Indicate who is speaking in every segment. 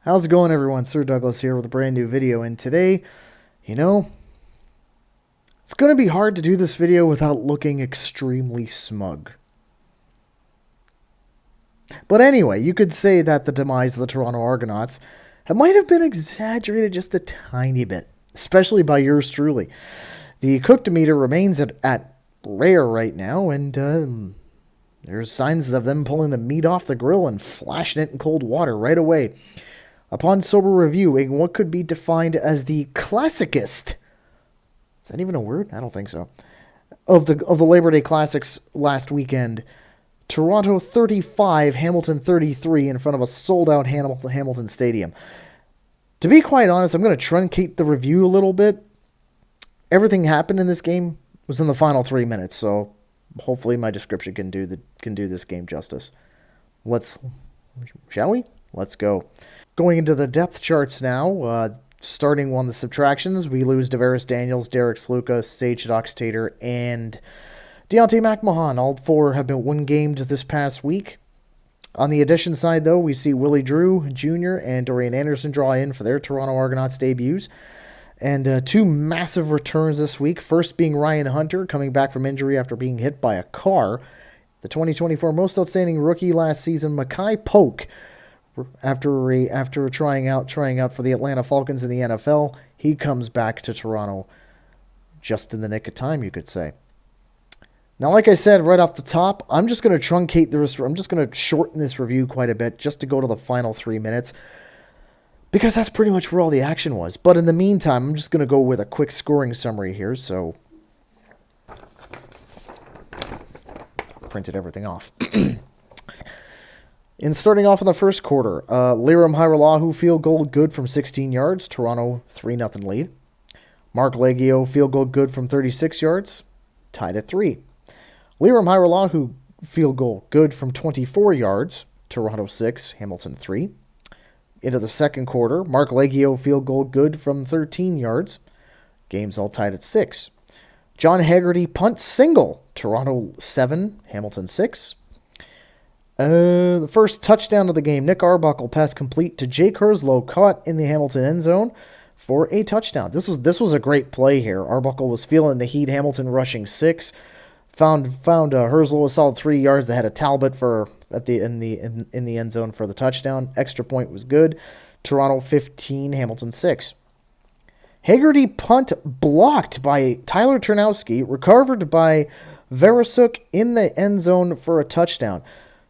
Speaker 1: How's it going, everyone? Sir Douglas here with a brand new video, and today, you know, it's going to be hard to do this video without looking extremely smug. But anyway, you could say that the demise of the Toronto Argonauts might have been exaggerated just a tiny bit, especially by yours truly. The cooked meter remains at rare right now, and there's signs of them pulling the meat off the grill and flashing it in cold water right away. Upon sober review, in what could be defined as the classicist, is that even a word? I don't think so, of the Labor Day Classics last weekend, Toronto 35, Hamilton 33 in front of a sold-out Hamilton Stadium. To be quite honest, I'm going to truncate the review a little bit. Everything happened in this game was in the final 3 minutes, so hopefully my description can do this game justice. Shall we? Let's go. Going into the depth charts now, starting on the subtractions, we lose Tavares Daniels, Derek Sluka, Sage Dockstader, and Deontay McMahon. All four have been one-gamed this past week. On the addition side, though, we see Willie Drew Jr. and Dorian Anderson draw in for their Toronto Argonauts debuts. And two massive returns this week, first being Ryan Hunter, coming back from injury after being hit by a car. The 2024 Most Outstanding Rookie last season, Makai Polk, after trying out for the Atlanta Falcons in the NFL, he comes back to Toronto just in the nick of time, you could say. Now, like I said right off the top, I'm just going to truncate I'm just going to shorten this review quite a bit just to go to the final 3 minutes, because that's pretty much where all the action was. But in the meantime, I'm just going to go with a quick scoring summary here, so printed everything off. In starting off in the first quarter, Liram Hajrullahu field goal good from 16 yards, Toronto 3-0 lead. Mark Leggio field goal good from 36 yards, tied at 3. Liram Hajrullahu field goal good from 24 yards, Toronto 6, Hamilton 3. Into the second quarter, Mark Leggio field goal good from 13 yards, game's all tied at 6. John Haggerty punt single, Toronto 7, Hamilton 6. The first touchdown of the game, Nick Arbuckle pass complete to Jake Herslow, caught in the Hamilton end zone for a touchdown. This was a great play here. Arbuckle was feeling the heat. Hamilton rushing 6, found Herslow a solid 3 yards ahead of Talbot in the end zone for the touchdown. Extra point was good. Toronto 15, Hamilton 6. Haggerty punt blocked by Tyler Ternowski, recovered by Verasuk in the end zone for a touchdown.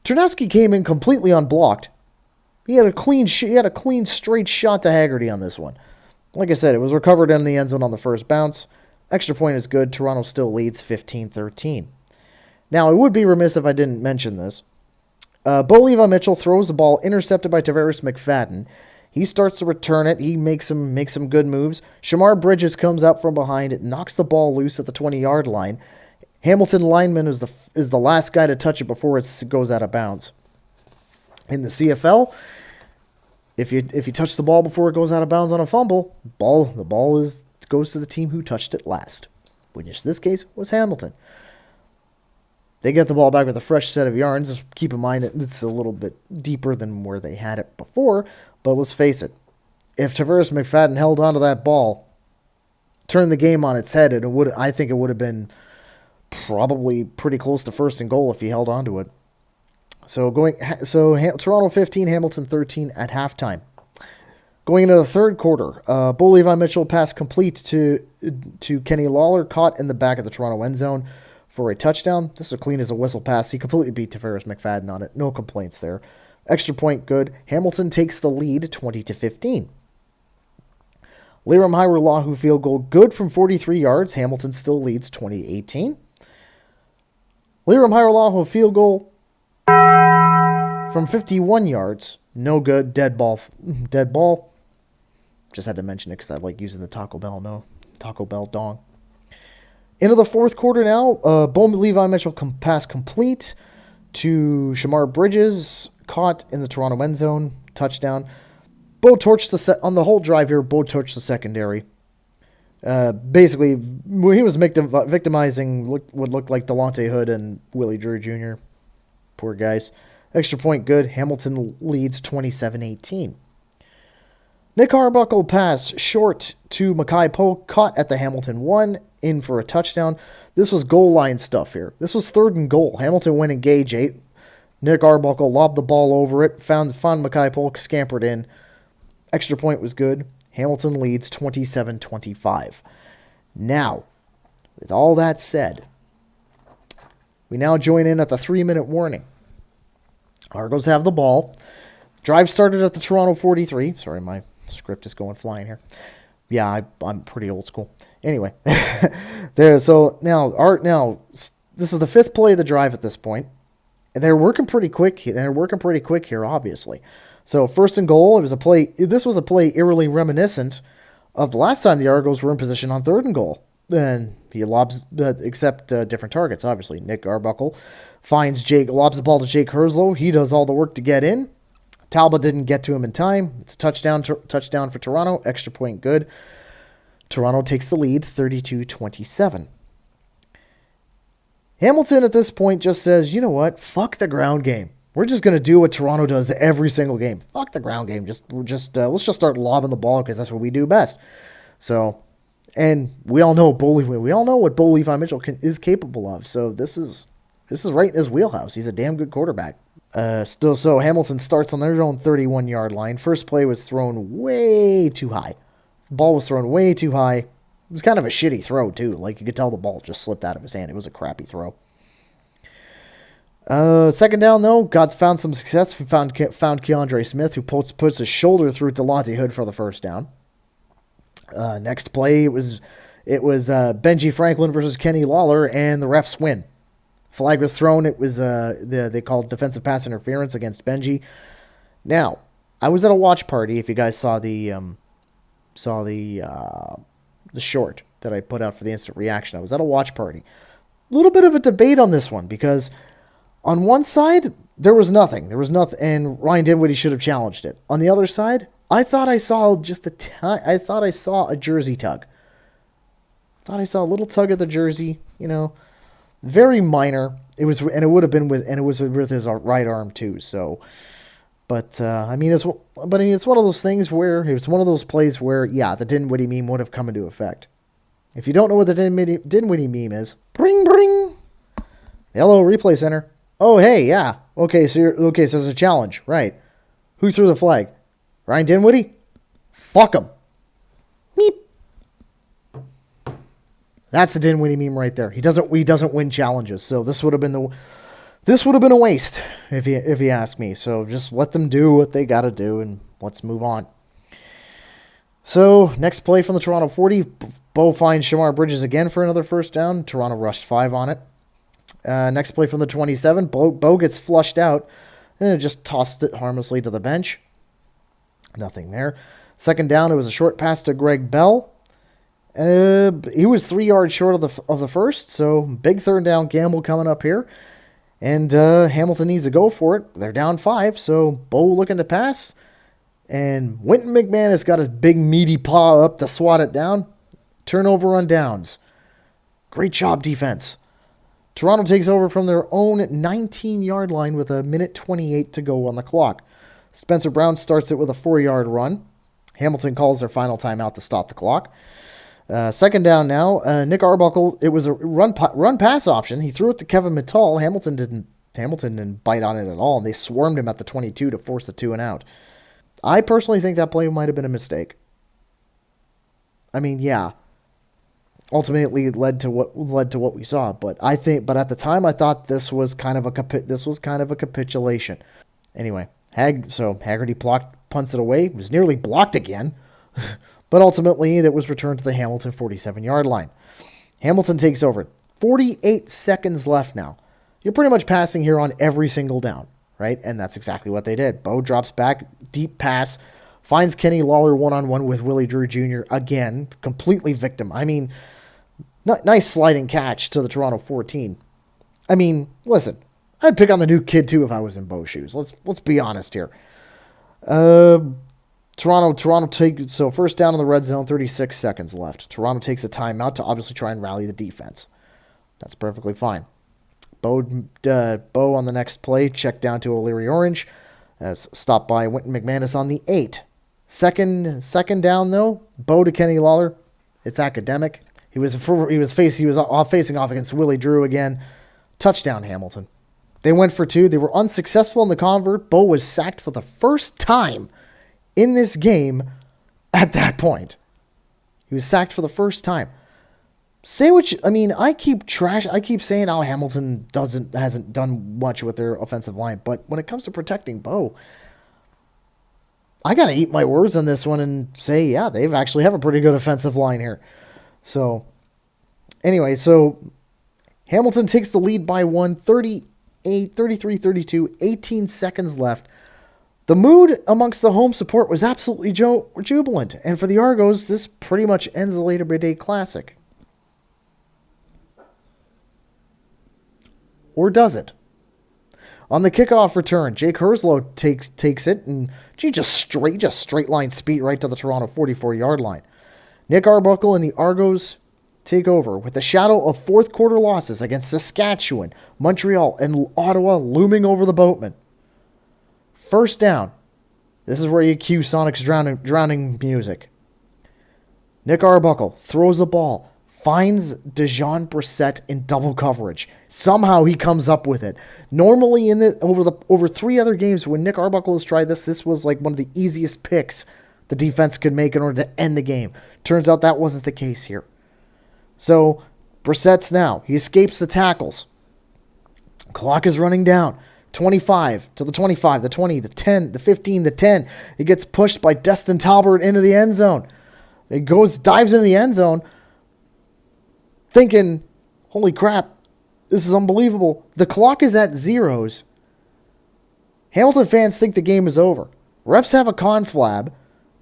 Speaker 1: Ternowski came in completely unblocked. He had a clean straight shot to Haggerty on this one. Like I said, it was recovered in the end zone on the first bounce. Extra point is good. Toronto still leads 15-13. Now, I would be remiss if I didn't mention this. Bo Levi Mitchell throws the ball, intercepted by Tavares McFadden. He starts to return it. He makes some good moves. Shamar Bridges comes out from behind. It knocks the ball loose at the 20-yard line. Hamilton lineman is the last guy to touch it before it goes out of bounds. In the CFL, if you touch the ball before it goes out of bounds on a fumble, the ball goes to the team who touched it last, which in this case was Hamilton. They get the ball back with a fresh set of yarns. Keep in mind it's a little bit deeper than where they had it before, but let's face it, if Tavares McFadden held onto that ball, turned the game on its head, I think it would have been probably pretty close to first and goal if he held on to it. Toronto 15, Hamilton 13 at halftime. Going into the third quarter, Bo Levi Mitchell pass complete to Kenny Lawler, caught in the back of the Toronto end zone for a touchdown. This is clean as a whistle pass. He completely beat Tavares McFadden on it. No complaints there. Extra point good. Hamilton takes the lead 20-15. Liram Hajrullahu field goal good from 43 yards. Hamilton still leads 20-18. Liram Hajrullahu field goal from 51 yards. No good. Dead ball. Just had to mention it because I like using the Taco Bell dong. Into the fourth quarter now. Bo Levi Mitchell pass complete to Shamar Bridges, caught in the Toronto end zone. Touchdown. Bo torched on the whole drive here. Bo torched the secondary. Basically, he was victimizing what looked like Delonte Hood and Willie Drew Jr. Poor guys. Extra point good. Hamilton leads 27-18. Nick Arbuckle pass short to Mackay Polk, caught at the Hamilton 1, in for a touchdown. This was goal line stuff here. This was 3rd and goal. Hamilton went engage 8. Nick Arbuckle lobbed the ball over it, found Mackay Polk, scampered in. Extra point was good. Hamilton leads 27-25. Now, with all that said, we now join in at the 3-minute warning. Argos have the ball. Drive started at the Toronto 43. Sorry, my script is going flying here. Yeah, I'm pretty old school. Anyway, so now this is the 5th play of the drive at this point. And they're working pretty quick. Here, obviously. So 1st and goal. This was a play eerily reminiscent of the last time the Argos were in position on 3rd and goal. Then he lobs, except different targets. Obviously, Nick Arbuckle lobs the ball to Jake Herslow. He does all the work to get in. Talbot didn't get to him in time. It's a touchdown for Toronto. Extra point good. Toronto takes the lead, 32-27. Hamilton at this point just says, you know what? Fuck the ground game. We're just going to do what Toronto does every single game. Fuck the ground game. Let's just start lobbing the ball because that's what we do best. So, and we all know what Bo Levi Mitchell is capable of. So this is right in his wheelhouse. He's a damn good quarterback. So Hamilton starts on their own 31-yard line. First play was thrown way too high. The ball was thrown way too high. It was kind of a shitty throw, too. Like, you could tell the ball just slipped out of his hand. It was a crappy throw. Second down, though, found some success. We found Keandre Smith, who puts his shoulder through Delonte Hood for the first down. Next play, it was Benji Franklin versus Kenny Lawler, and the refs win. Flag was thrown. It was they called defensive pass interference against Benji. Now, I was at a watch party. If you guys saw the short that I put out for the instant reaction, I was at a watch party. A little bit of a debate on this one because on one side there was nothing, and Ryan Dinwiddie should have challenged it. On the other side, I thought I saw a jersey tug. Thought I saw a little tug of the jersey, very minor. It was with his right arm too. So, but it's one of those things where it's one of those plays where the Dinwiddie meme would have come into effect. If you don't know what the Dinwiddie meme is, bring. Hello, replay center. Oh, hey, yeah. Okay, so there's a challenge, right? Who threw the flag? Ryan Dinwiddie? Fuck him. Meep. That's the Dinwiddie meme right there. He doesn't win challenges, so this would have been a waste if you ask me. So just let them do what they got to do, and let's move on. So next play from the Toronto 40, Bo finds Shamar Bridges again for another first down. Toronto rushed 5 on it. Next play from the 27, Bo gets flushed out and just tossed it harmlessly to the bench. Nothing there. Second down, it was a short pass to Greg Bell. He was 3 yards short of the first, so big third down gamble coming up here. And Hamilton needs to go for it. They're down 5, so Bo looking to pass. And Wynton McManus got his big meaty paw up to swat it down. Turnover on downs. Great job, defense. Toronto takes over from their own 19-yard line with 1:28 to go on the clock. Spencer Brown starts it with a 4-yard run. Hamilton calls their final timeout to stop the clock. Second down now. Nick Arbuckle, it was a run-pass option. He threw it to Kevin Mittal. Hamilton didn't bite on it at all, and they swarmed him at the 22 to force the 2-and-out. I personally think that play might have been a mistake. I mean, yeah. Ultimately, it led to what we saw, but at the time, I thought this was kind of a capitulation. Anyway, Haggerty punts it away. It was nearly blocked again, but ultimately, it was returned to the Hamilton 47-yard line. Hamilton takes over. 48 seconds left now. You're pretty much passing here on every single down, right? And that's exactly what they did. Bo drops back, deep pass, finds Kenny Lawler one-on-one with Willie Drew Jr. again, completely victim. I mean, nice sliding catch to the Toronto 14. I mean, listen, I'd pick on the new kid too if I was in Bo's shoes. Let's be honest here. Toronto takes, so first down in the red zone, 36 seconds left. Toronto takes a timeout to obviously try and rally the defense. That's perfectly fine. Bo on the next play, checked down to O'Leary Orange, stopped by Wynton McManus on the 8. Second down though, Bo to Kenny Lawler. It's academic. He was facing off against Willie Drew again. Touchdown Hamilton. They went for two. They were unsuccessful in the convert. Bo was sacked for the first time in this game at that point. He was sacked for the first time. I keep saying how Hamilton hasn't done much with their offensive line, but when it comes to protecting Bo, I got to eat my words on this one and say, yeah, they've actually have a pretty good offensive line here. So, anyway, Hamilton takes the lead by 33-32, 18 seconds left. The mood amongst the home support was absolutely jubilant, and for the Argos, this pretty much ends the Labor Day Classic. Or does it? On the kickoff return, Jake Herslow takes it, and just straight line speed right to the Toronto 44-yard line. Nick Arbuckle and the Argos take over with the shadow of fourth quarter losses against Saskatchewan, Montreal, and Ottawa looming over the Boatmen. First down. This is where you cue Sonic's drowning music. Nick Arbuckle throws the ball, finds Dejon Brissett in double coverage. Somehow he comes up with it. Normally over 3 other games when Nick Arbuckle has tried this was like one of the easiest picks the defense could make in order to end the game. Turns out that wasn't the case here. So Brissett's now. He escapes the tackles. Clock is running down. 25 to the 25, the 20, the 10, the 15, the 10. He gets pushed by Destin Talbert into the end zone. It dives into the end zone, thinking, holy crap, this is unbelievable. The clock is at zeros. Hamilton fans think the game is over. Refs have a conflab.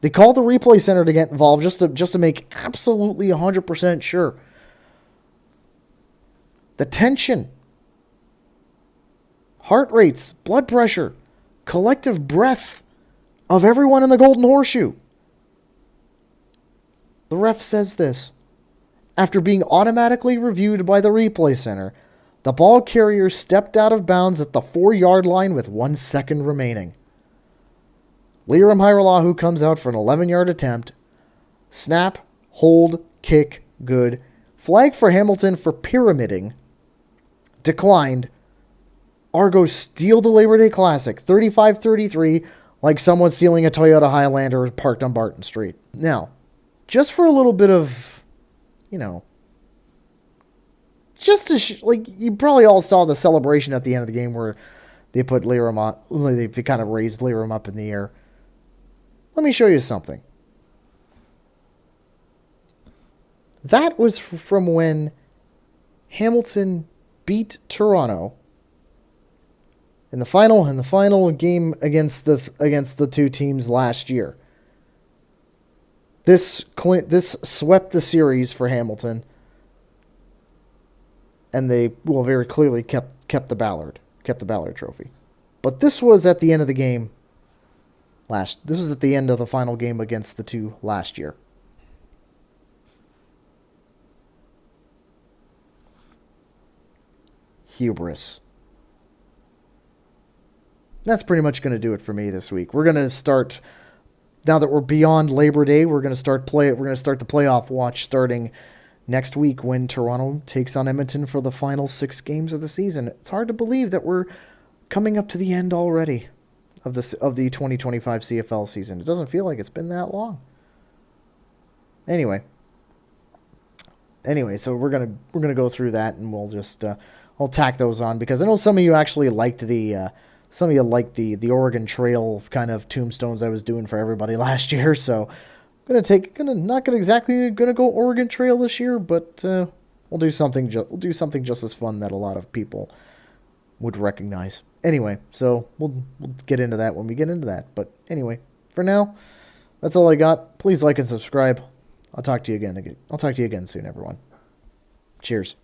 Speaker 1: They call the replay center to get involved just to make absolutely 100% sure. The tension, heart rates, blood pressure, collective breath of everyone in the Golden Horseshoe. The ref says this. After being automatically reviewed by the replay center, the ball carrier stepped out of bounds at the 4-yard line with 1 second remaining. Liram Hajrullahu comes out for an 11-yard attempt. Snap, hold, kick, good. Flag for Hamilton for pyramiding. Declined. Argos steal the Labor Day Classic, 35-33, like someone stealing a Toyota Highlander parked on Barton Street. Now, just for a little bit of, just to you probably all saw the celebration at the end of the game where they put Liram on, they kind of raised Liram up in the air. Let me show you something. That was from when Hamilton beat Toronto in the final game against the two teams last year. This swept the series for Hamilton, and they very clearly kept the Ballard Trophy. But this was at the end of the game. This was at the end of the final game against the two last year. Hubris. That's pretty much going to do it for me this week. We're going to start, now that we're beyond Labor Day, we're going to start the playoff watch starting next week when Toronto takes on Edmonton for the final 6 games of the season. It's hard to believe that we're coming up to the end already of the 2025 CFL season. It doesn't feel like it's been that long. Anyway, so we're gonna go through that, and we'll just I'll tack those on because I know some of you actually liked the Oregon Trail kind of tombstones I was doing for everybody last year. So I'm not gonna go Oregon Trail this year, but we'll do something just as fun that a lot of people would recognize. Anyway, so we'll get into that when we get into that. But anyway, for now, that's all I got. Please like and subscribe. I'll talk to you again soon, everyone. Cheers.